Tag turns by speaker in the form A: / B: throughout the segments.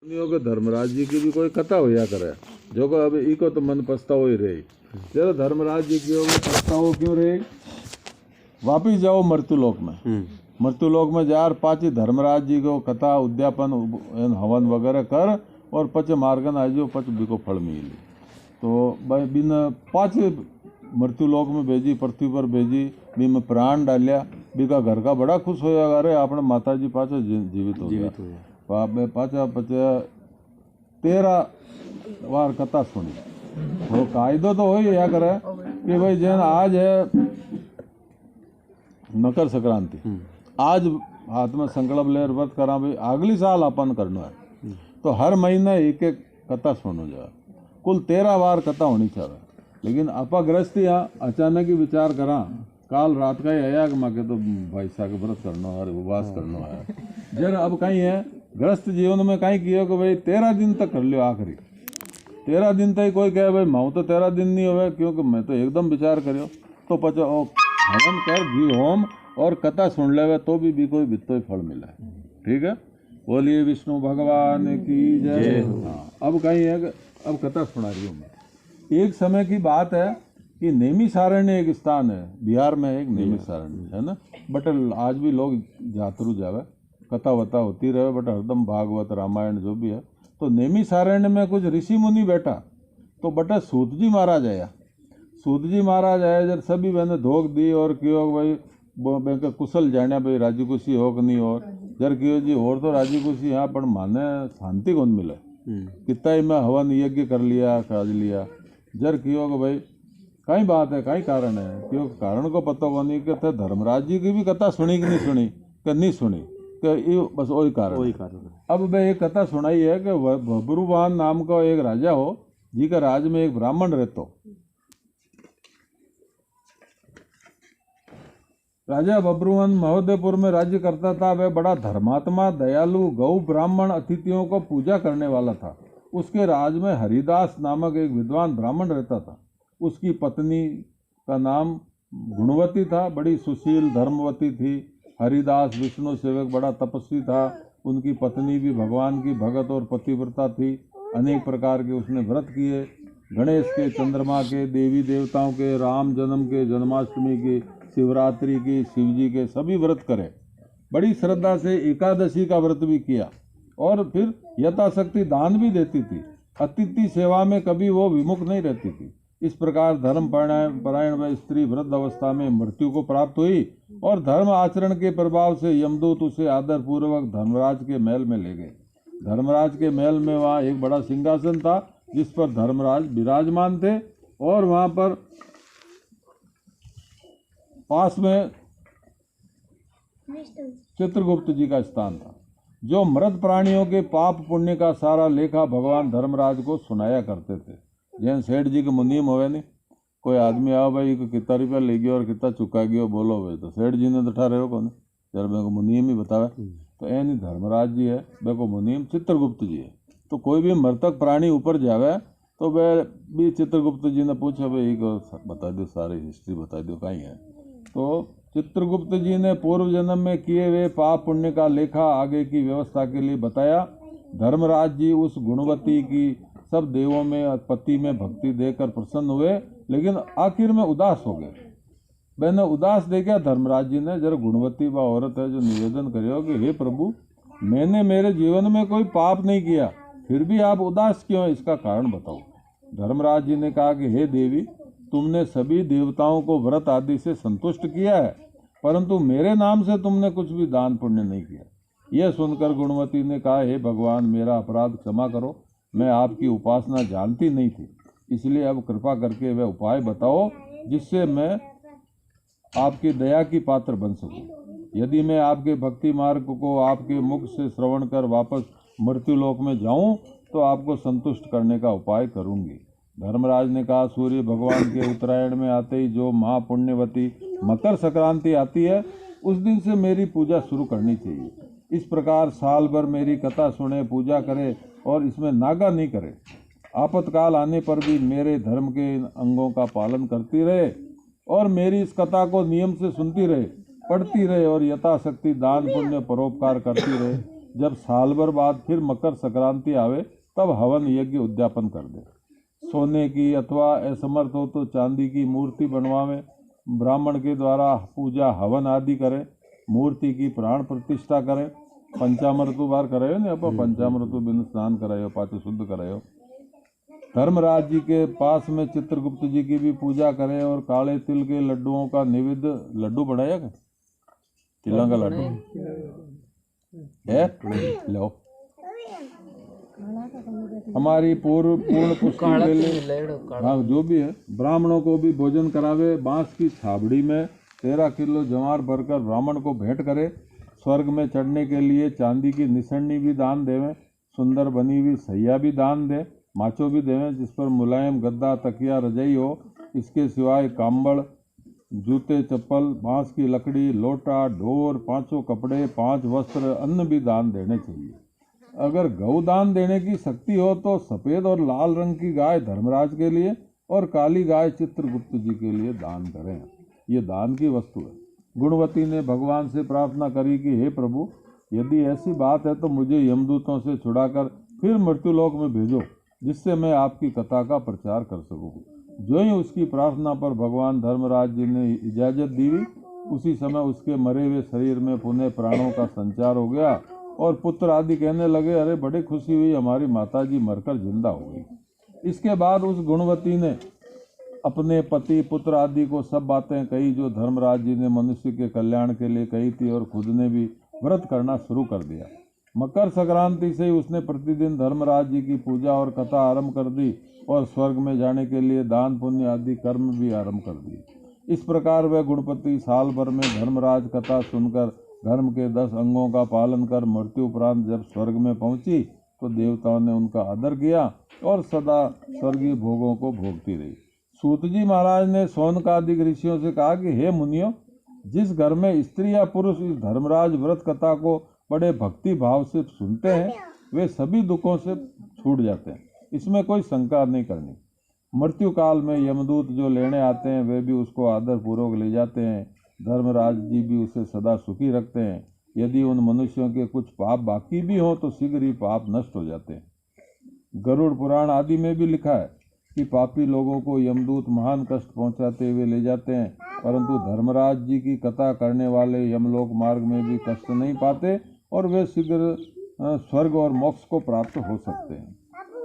A: के धर्मराज जी की भी कोई कथा होया करे जो को अब इको तो मन पछताओ ही रही। जरा धर्मराज जी की पछताओ क्यों रहे? वापिस जाओ मृत्युलोक में। मृत्युलोक में जार पाची धर्मराज जी को कथा उद्यापन हवन वगैरह कर और पच मार्गन आजो पच बिको फल मिली। तो भाई बिन पाँच मृत्युलोक में भेजी, पृथ्वी पर भेजी, बी में प्राण डालिया, बीका घर का बड़ा खुश होया। अरे अपने माता जी पाचा जीवित हो गया। पाचा पचा 13 बार कथा सुनी। तो कायदो तो हो ही या करे कि भाई जैन आज है मकर संक्रांति, आज हाथ में संकल्प ले व्रत करा भाई अगली साल अपन करना है, तो हर महीने एक एक कथा सुनो जाए। कुल 13 बार कथा होनी चाहिए। लेकिन आपा गृहस्थ यहाँ अचानक ही विचार करा, काल रात का ही आया कि माँ के तो भाई साहब व्रत करना है, उपवास करना है। जन अब कहीं है गृहस्थ जीवन में कहीं किया कि भाई 13 दिन तक कर लियो। आखिरी 13 दिन तक कोई कहे भाई माँ तो 13 दिन नहीं हुए, क्योंकि मैं तो एकदम विचार करियो। तो पचा हवन कर घी होम और कथा सुन ले तो भी कोई बित्तो फल मिला है। ठीक है, बोलिए विष्णु भगवान की जय। हाँ, अब कहीं है अब कथा सुना रही हूँ मैं। एक समय की बात है कि नैमिषारण्य एक स्थान है, बिहार में एक नैमिषारण्य है ना। बट आज भी लोग जातरू जावे, कथा वथा होती रहे, बट हरदम भागवत रामायण जो भी है। तो नैमिषारण्य में कुछ ऋषि मुनि बैठा, तो बटा सूत जी महाराज आया। सूत जी महाराज आया जब सभी मैंने धोख दी और क्यों भाई बैंक कुशल जाने भाई राजी खुशी हो कि नहीं। और जर क्यों जी और तो राजी खुशी यहाँ पर माने शांति कौन मिले। कितना ही मैं हवन यज्ञ कर लिया, काज लिया, जर क्यों कि भाई कई बात है, कई कारण है, क्यों कारण को पता को नहीं कि धर्मराज जी की भी कथा सुनी कि नहीं सुनी, कि नहीं सुनी, कि ये बस वही कारण। अब मैं एक कथा सुनाई है कि बब्रुवाहन नाम का एक राजा हो, जी का राज में एक ब्राह्मण रहतो। राजा बब्रुवाहन महोदयपुर में राज्य करता था। वह बड़ा धर्मात्मा, दयालु, गौ ब्राह्मण अतिथियों को पूजा करने वाला था। उसके राज में हरिदास नामक एक विद्वान ब्राह्मण रहता था। उसकी पत्नी का नाम गुणवती था, बड़ी सुशील धर्मवती थी। हरिदास विष्णु सेवक बड़ा तपस्वी था। उनकी पत्नी भी भगवान की भगत और पतिव्रता थी। अनेक प्रकार के उसने व्रत किए, गणेश के, चंद्रमा के, देवी देवताओं के, राम जन्म के, जन्माष्टमी के, शिवरात्रि की, शिवजी के सभी व्रत करे। बड़ी श्रद्धा से एकादशी का व्रत भी किया और फिर यथाशक्ति दान भी देती थी। अतिथि सेवा में कभी वो विमुख नहीं रहती थी। इस प्रकार धर्म परायण व स्त्री वृद्ध अवस्था में मृत्यु को प्राप्त हुई और धर्म आचरण के प्रभाव से यमदूत उसे आदर पूर्वक धर्मराज के महल में ले गए। धर्मराज के महल में वहाँ एक बड़ा सिंहासन था जिस पर धर्मराज विराजमान थे और वहाँ पर पास में चित्रगुप्त जी का स्थान था, जो मृत प्राणियों के पाप पुण्य का सारा लेखा भगवान धर्मराज को सुनाया करते थे। जैन सेठ जी के मुनीम होवे नहीं, कोई आदमी आओ भाई कितना रुपया ले गया और कितना चुका गया बोलो भाई, तो सेठ जी ने तो ठा रहे हो कौन यार, मेरे को मुनीम ही बतावे। तो ऐ नहीं धर्मराज जी है, मेरे को मुनीम चित्रगुप्त जी है। तो कोई भी मृतक प्राणी ऊपर जावे तो वह भी चित्रगुप्त जी ने पूछा भाई एक बता दो, सारी हिस्ट्री बता दो कहीं है। तो चित्रगुप्त जी ने पूर्व जन्म में किए हुए पाप पुण्य का लेखा आगे की व्यवस्था के लिए बताया। धर्मराज जी उस गुणवती की सब देवों में पति में भक्ति देकर प्रसन्न हुए, लेकिन आखिर में उदास हो गए। मैंने उदास देखा धर्मराज जी ने, जरा गुणवती व औरत है जो निवेदन करियो कि हे प्रभु, मैंने मेरे जीवन में कोई पाप नहीं किया, फिर भी आप उदास क्यों, इसका कारण बताओ। धर्मराज जी ने कहा कि हे देवी, तुमने सभी देवताओं को व्रत आदि से संतुष्ट किया है, परंतु मेरे नाम से तुमने कुछ भी दान पुण्य नहीं किया। यह सुनकर गुणवती ने कहा, हे भगवान, मेरा अपराध क्षमा करो, मैं आपकी उपासना जानती नहीं थी, इसलिए अब कृपा करके वह उपाय बताओ जिससे मैं आपकी दया की पात्र बन सकूं। यदि मैं आपके भक्ति मार्ग को आपके मुख से श्रवण कर वापस मृत्युलोक में जाऊं तो आपको संतुष्ट करने का उपाय करूंगी। धर्मराज ने कहा, सूर्य भगवान के उत्तरायण में आते ही जो महापुण्यवती मकर संक्रांति आती है, उस दिन से मेरी पूजा शुरू करनी चाहिए। इस प्रकार साल भर मेरी कथा सुने, पूजा करे और इसमें नागा नहीं करे। आपातकाल आने पर भी मेरे धर्म के अंगों का पालन करती रहे और मेरी इस कथा को नियम से सुनती रहे, पढ़ती रहे और यथाशक्ति दान पुण्य परोपकार करती रहे। जब साल भर बाद फिर मकर संक्रांति आवे तब हवन यज्ञ उद्यापन कर दे। सोने की अथवा असमर्थ हो तो चांदी की मूर्ति बनवावे, ब्राह्मण के द्वारा पूजा हवन आदि करे, मूर्ति की प्राण प्रतिष्ठा करे। पंचामृतु बार करायो ने आप पंचामृतु बिन स्नान करायो पाछो शुद्ध करायो। धर्मराज जी के पास में चित्रगुप्त जी की भी पूजा करें और काले तिल के लड्डुओं का निवेद्य, लड्डू बढ़ाया क्या तिलों का लड्डू है लो। हमारी पूर्ण पुष्टि के लिए हाँ जो भी है ब्राह्मणों को भी भोजन करावे। बांस की छाबड़ी में 13 किलो जवार भरकर ब्राह्मण को भेंट करे। स्वर्ग में चढ़ने के लिए चांदी की निसरनी भी दान देवें। सुंदर बनी हुई सैया भी दान दे, माचो भी देवें जिस पर मुलायम गद्दा तकिया रजाई हो। इसके सिवाय कांबड़, जूते चप्पल, बांस की लकड़ी, लोटा, ढोर, 5 कपड़े, 5 वस्त्र, अन्न भी दान देने चाहिए। अगर गौ दान देने की शक्ति हो तो सफ़ेद और लाल रंग की गाय धर्मराज के लिए और काली गाय चित्रगुप्त जी के लिए दान करें। ये दान की वस्तु है। गुणवती ने भगवान से प्रार्थना करी कि हे प्रभु, यदि ऐसी बात है तो मुझे यमदूतों से छुड़ाकर फिर मृत्युलोक में भेजो, जिससे मैं आपकी कथा का प्रचार कर सकूं। जो ही उसकी प्रार्थना पर भगवान धर्मराज जी ने इजाजत दी, उसी समय उसके मरे हुए शरीर में पुनः प्राणों का संचार हो गया और पुत्र आदि कहने लगे, अरे बड़ी खुशी हुई, हमारी माता जी मरकर जिंदा हो गई। इसके बाद उस गुणवती ने अपने पति पुत्र आदि को सब बातें कही जो धर्मराज जी ने मनुष्य के कल्याण के लिए कही थी और खुद ने भी व्रत करना शुरू कर दिया। मकर संक्रांति से ही उसने प्रतिदिन धर्मराज जी की पूजा और कथा आरंभ कर दी और स्वर्ग में जाने के लिए दान पुण्य आदि कर्म भी आरंभ कर दिए। इस प्रकार वह गुणपति साल भर में धर्मराज कथा सुनकर धर्म के 10 अंगों का पालन कर मृत्यु उपरांत जब स्वर्ग में पहुंची तो देवताओं ने उनका आदर किया और सदा स्वर्गीय भोगों को भोगती रही। सूत जी महाराज ने शौनकादिक ऋषियों से कहा कि हे मुनियों, जिस घर में स्त्री या पुरुष इस धर्मराज व्रत कथा को बड़े भक्ति भाव से सुनते हैं वे सभी दुखों से छूट जाते हैं, इसमें कोई शंका नहीं करनी। मृत्यु काल में यमदूत जो लेने आते हैं वे भी उसको आदर पूर्वक ले जाते हैं। धर्मराज जी भी उसे सदा सुखी रखते हैं। यदि उन मनुष्यों के कुछ पाप बाकी भी हों तो शीघ्र ही पाप नष्ट हो जाते हैं। गरुड़ पुराण आदि में भी लिखा है कि पापी लोगों को यमदूत महान कष्ट पहुंचाते हुए ले जाते हैं, परंतु धर्मराज जी की कथा करने वाले यमलोक मार्ग में भी कष्ट नहीं पाते और वे शीघ्र स्वर्ग और मोक्ष को प्राप्त हो सकते हैं।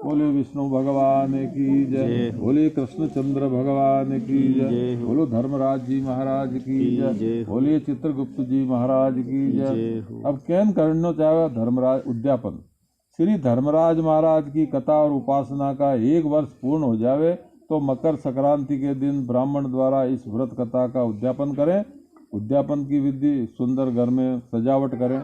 A: बोले विष्णु भगवान की जय, बोले कृष्णचंद्र भगवान की जय, बोलो धर्मराज जी महाराज की जय, बोले चित्रगुप्त जी महाराज की जय। अब कैन करना चाहे धर्मराज उद्यापन। श्री धर्मराज महाराज की कथा और उपासना का 1 वर्ष पूर्ण हो जावे तो मकर संक्रांति के दिन ब्राह्मण द्वारा इस व्रत कथा का उद्यापन करें। उद्यापन की विधि सुंदर घर में सजावट करें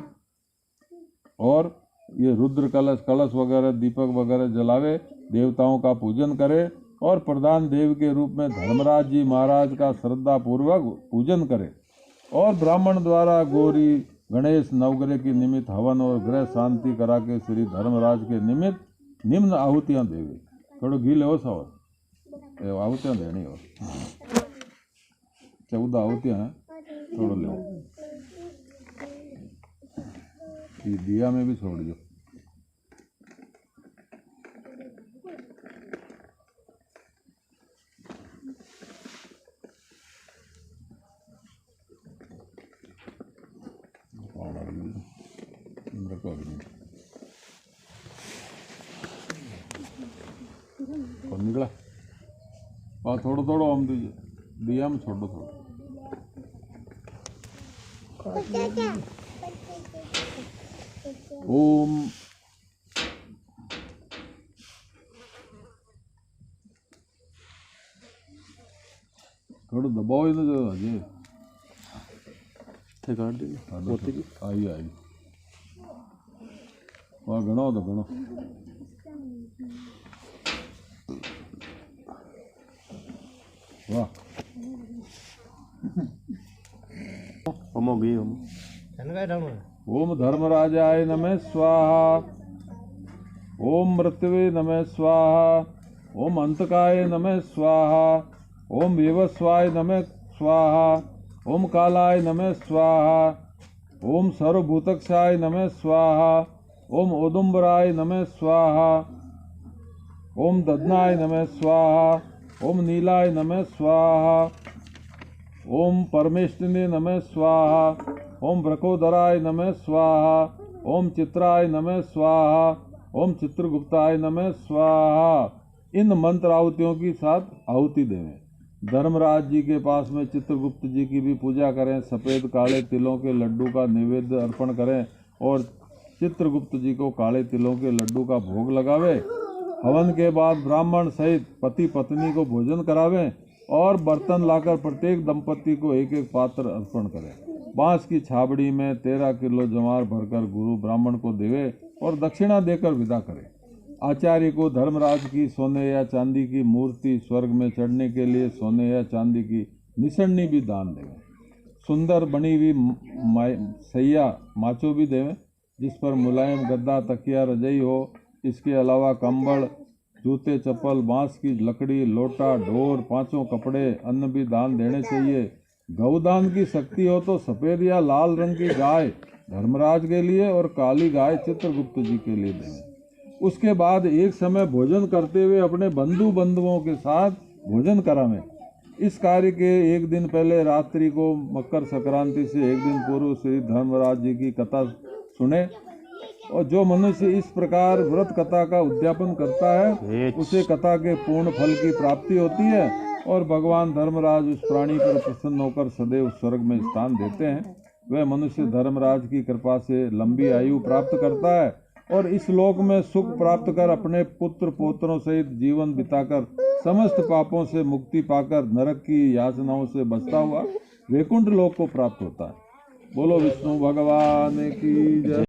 A: और ये रुद्र कलश वगैरह दीपक वगैरह जलावे, देवताओं का पूजन करे और प्रधान देव के रूप में धर्मराज जी महाराज का श्रद्धा पूर्वक पूजन करे और ब्राह्मण द्वारा गौरी गणेश नवग्रह की निमित्त हवन और ग्रह शांति करा के श्री धर्मराज के निमित्त निम्न आहुतियां देवे। थोड़ा घी ले सवर आहुतियां देनी हो 14 आहुतियां हैं, थोड़ा ले ये दिया में भी छोड़ दो। और निकला और थोड़ा थोड़ा हम दीजिए दिया में छोड़ो थोड़ा। ओम थोड़ा दबाओ इधर जो अजय थे काट दी आई आई वहाँ गणो तो गणो वाह ओम धर्मराजाय नमः स्वाहा, ओम मृत्युवे नमः स्वाहा, ओम अंतकाय नमः स्वाहा, ओम विवस्वाय नमः स्वाहा, ओम कालाय नमः स्वाहा, ओम सर्वभूतक्षाय नमः स्वाहा, ओम औदुंबराय नमः स्वाहा, ओम ददनाय नमः स्वाहा, ओम नीलाय नमः स्वाहा, ओम परमेष्टिने नमः स्वाहा, ओम ब्रकोदराय नमः स्वाहा, ओम चित्राय नमः स्वाहा, ओम चित्रगुप्ताय नमः स्वाहा। इन मंत्र आहुतियों की साथ आहुति देवें। धर्मराज जी के पास में चित्रगुप्त जी की भी पूजा करें, सफ़ेद काले तिलों के लड्डू का नैवेद्य अर्पण करें और चित्रगुप्त जी को काले तिलों के लड्डू का भोग लगावे। हवन के बाद ब्राह्मण सहित पति पत्नी को भोजन करावें और बर्तन लाकर प्रत्येक दंपति को एक एक पात्र अर्पण करें। बांस की छाबड़ी में 13 किलो जवार भरकर गुरु ब्राह्मण को देवे और दक्षिणा देकर विदा करें। आचार्य को धर्मराज की सोने या चांदी की मूर्ति, स्वर्ग में चढ़ने के लिए सोने या चांदी की निसरनी भी दान देवें। सुंदर बनी हुई सैया माचो भी देवें जिस पर मुलायम गद्दा, तकिया, रजाई हो। इसके अलावा कंबल, जूते, चप्पल, बांस की लकड़ी, लोटा, ढोर, 5 कपड़े, अन्न भी दान देने चाहिए। गौदान की शक्ति हो तो सफ़ेद या लाल रंग की गाय धर्मराज के लिए और काली गाय चित्रगुप्त जी के लिए देवें। उसके बाद एक समय भोजन करते हुए अपने बंधुओं के साथ भोजन करावें। इस कार्य के एक दिन पहले रात्रि को मकर संक्रांति से एक दिन पूर्व श्री धर्मराज जी की कथा सुने और जो मनुष्य इस प्रकार व्रत कथा का उद्यापन करता है उसे कथा के पूर्ण फल की प्राप्ति होती है और भगवान धर्मराज उस प्राणी पर प्रसन्न होकर सदैव स्वर्ग में स्थान देते हैं। वह मनुष्य धर्मराज की कृपा से लंबी आयु प्राप्त करता है और इस लोक में सुख प्राप्त कर अपने पुत्र पोत्रों सहित जीवन बिताकर समस्त पापों से मुक्ति पाकर नरक की यातनाओं से बचता हुआ वैकुंठ लोक को प्राप्त होता है। बोलो विष्णु भगवान की जय।